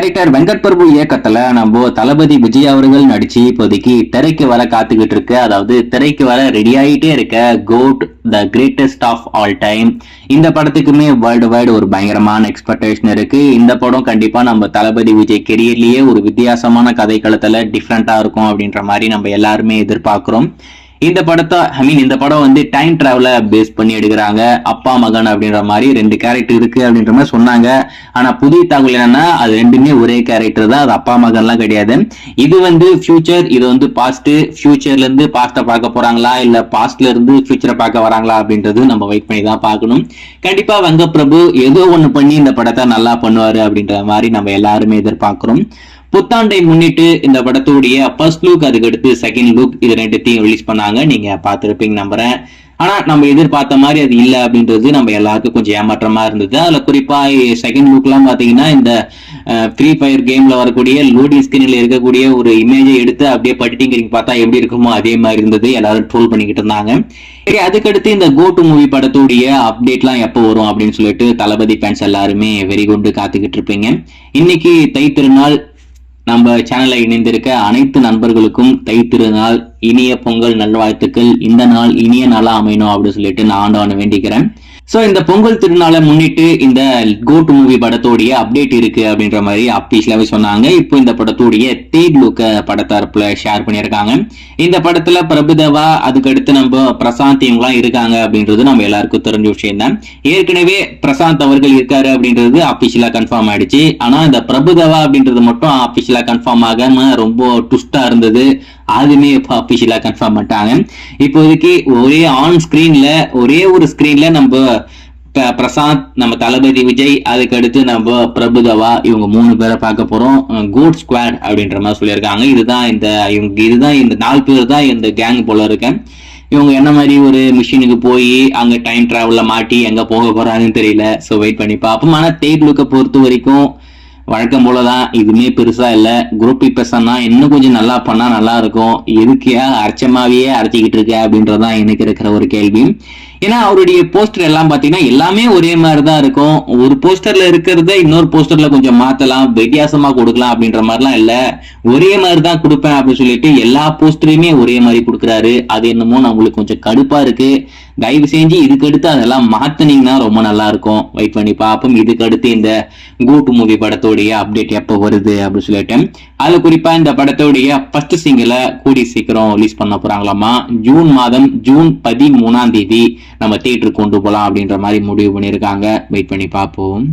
Director Venkat Prabhu இயக்கத்துல நம்ம தளபதி விஜய் அவர்கள் நடிச்சு இப்போதைக்கு திரைக்கு வர காத்துக்கிட்டு இருக்கு. அதாவது திரைக்கு வர ரெடி ஆகிட்டே இருக்க goat the greatest of all time இந்த படத்துக்குமே வேர்ல்டு வைடு ஒரு பயங்கரமான எக்ஸ்பெக்டேஷன் இருக்கு. இந்த படம் கண்டிப்பா நம்ம தளபதி விஜய் கெரியர்லயே ஒரு வித்தியாசமான கதைக்களத்துல டிஃப்ரெண்டா இருக்கும் அப்படின்ற மாதிரி நம்ம எல்லாருமே எதிர்பார்க்கிறோம். இந்த படம் வந்து டைம் டிராவல பேஸ் பண்ணி எடுக்கிறாங்க. அப்பா மகன் அப்படின்ற மாதிரி 2 கேரக்டர் இருக்கு அப்படின்ற மாதிரி சொன்னாங்க. ஆனா புதிய தகவல் என்னன்னா அது ரெண்டுமே ஒரே கேரக்டர் தான், அது அப்பா மகன்லாம் கிடையாது. இது வந்து ஃபியூச்சர், இது வந்து பாஸ்ட். ஃபியூச்சர்ல இருந்து பாஸ்ட பார்க்க போறாங்களா இல்ல பாஸ்ட்ல இருந்து ஃபியூச்சரை பார்க்க வராங்களா அப்படின்றது நம்ம வெயிட் பண்ணி தான் பார்க்கணும். கண்டிப்பா வெங்கட் பிரபு ஏதோ ஒண்ணு பண்ணி இந்த படத்தை நல்லா பண்ணுவாரு அப்படின்ற மாதிரி நம்ம எல்லாருமே எதிர்பார்க்கிறோம். புத்தாண்டை முன்னிட்டு இந்த படத்துடைய ஃபர்ஸ்ட் லுக், அதுக்கு அடுத்து செகண்ட் லுக், இது 2த்தையும் ரிலீஸ் பண்ணாங்க. நீங்க பார்த்திருப்பீங்க நம்புறேன். ஆனா நம்ம எதிர்பார்த்த மாதிரி அது இல்லை அப்படின்றது நம்ம எல்லாருக்கும் கொஞ்சம் ஏமாற்றமா இருந்தது. அதுல குறிப்பா செகண்ட் லுக் எல்லாம் பாத்தீங்கன்னா இந்த ஃப்ரீ ஃபயர் கேம்ல வரக்கூடிய லோடிங் ஸ்கிரீன்ல இருக்கக்கூடிய ஒரு இமேஜை எடுத்து அப்படியே பட்டிட்டிங்க பார்த்தா எப்படி இருக்குமோ அதே மாதிரி இருந்தது. எல்லாரும் ட்ரோல் பண்ணிக்கிட்டு இருந்தாங்க. சரி, அதுக்கடுத்து இந்த கோ டு மூவி படத்துடைய அப்டேட்லாம் எப்போ வரும் அப்படின்னு சொல்லிட்டு தளபதி ஃபேன்ஸ் எல்லாருமே வெறி கொண்டு காத்துக்கிட்டு இருப்பீங்க. இன்னைக்கு தை திருநாள். நம்ம சேனல்ல இணைந்திருக்க அனைத்து நண்பர்களுக்கும் தை திருநாள் இனிய பொங்கல் நல்வாழ்த்துக்கள். இந்த நாள் இனிய நாளா அமையணும் அப்படின்னு சொல்லிட்டு நான் ஆண்டவனை வேண்டிக்கிறேன். சோ இந்த பொங்கல் திருநாளை முன்னிட்டு இந்த கோ டு மூவி படத்தோடைய அப்டேட் இருக்கு அப்படின்ற மாதிரி அபிஷியலாவே சொன்னாங்க. இப்போ இந்த படத்தோடைய தேர்ட் லுக்க படத்தரப்புல ஷேர் பண்ணியிருக்காங்க. இந்த படத்துல பிரபுதேவா, அதுக்கடுத்து நம்ம பிரசாந்த் இவங்கலாம் இருக்காங்க அப்படின்றது நம்ம எல்லாருக்கும் தெரிஞ்ச விஷயம் தான். ஏற்கனவே பிரசாந்த் அவர்கள் இருக்காரு அப்படின்றது அபிஷியலா கன்ஃபார்ம் ஆயிடுச்சு. ஆனா இந்த பிரபுதேவா அப்படின்றது மட்டும் அபிஷியலா கன்ஃபார்ம் ஆகாம ரொம்ப ட்விஸ்டா இருந்தது. அதுமே இப்போ அபிஷியலா கன்ஃபார்ம் பண்ணிட்டாங்க. இப்போதைக்கு ஒரே ஆன் ஸ்கிரீன்ல ஒரே ஒரு ஸ்கிரீன்ல நம்ம பிரசாந்த், நம்ம தளபதி விஜய், அதுக்கடுத்து நம்ம பிரபுதேவா, இவங்க 3 பேரை பார்க்க போறோம். கோட் ஸ்குவாட் அப்படின்ற மாதிரி சொல்லியிருக்காங்க. இதுதான் இந்த 4 பேர் தான் இந்த கேங் போல இருக்கேன். இவங்க என்ன மாதிரி ஒரு மிஷினுக்கு போய் அங்க டைம் டிராவல்ல மாட்டி எங்க போக போறாங்கன்னு தெரியல. ஸோ வெயிட் பண்ணி பார்ப்போம். ஆனா தேர்ட் லுக்கை பொறுத்த வரைக்கும் வழக்கம் போலதான், இதுமே பெருசா இல்ல. குரூப் பர்சன்னா இன்னும் கொஞ்சம் நல்லா பண்ணா நல்லா இருக்கும். எதுக்கியா அரைச்சமாவே அரைச்சிக்கிட்டு இருக்க அப்படின்றதான் எனக்கு இருக்கிற ஒரு கேள்வி. ஏன்னா அவருடைய போஸ்டர் எல்லாம் பாத்தீங்கன்னா எல்லாமே ஒரே மாதிரிதான் இருக்கும். ஒரு போஸ்டர்ல இருக்கிறத இன்னொரு போஸ்டர்ல கொஞ்சம் மாத்தலாம், வித்தியாசமா கொடுக்கலாம் அப்படின்ற மாதிரிலாம் இல்ல. ஒரே மாதிரிதான் கொடுப்பேன் அப்படின்னு சொல்லிட்டு எல்லா போஸ்டரையுமே ஒரே மாதிரி கொடுக்குறாரு. அது என்னமோ நம்மளுக்கு கொஞ்சம் கடுப்பா இருக்கு. தயவு செஞ்சு இதுக்கு அடுத்து அதெல்லாம் மாத்தினீங்கன்னா ரொம்ப நல்லா இருக்கும். வெயிட் பண்ணி பார்ப்போம். இதுக்கு அடுத்து இந்த கோ டு மூவி படத்தோடைய அப்டேட் எப்போ வருது அப்படின்னு சொல்லிட்டு, அதுல குறிப்பா இந்த படத்தோடைய ஃபர்ஸ்ட் சிங்கிளை கூடி சீக்கிரம் ரிலீஸ் பண்ண போறாங்களாமா. ஜூன் 13 நம்ம தியேட்டருக்கு கொண்டு போலாம் அப்படின்ற மாதிரி முடிவு பண்ணியிருக்காங்க. வெயிட் பண்ணி பார்ப்போம்.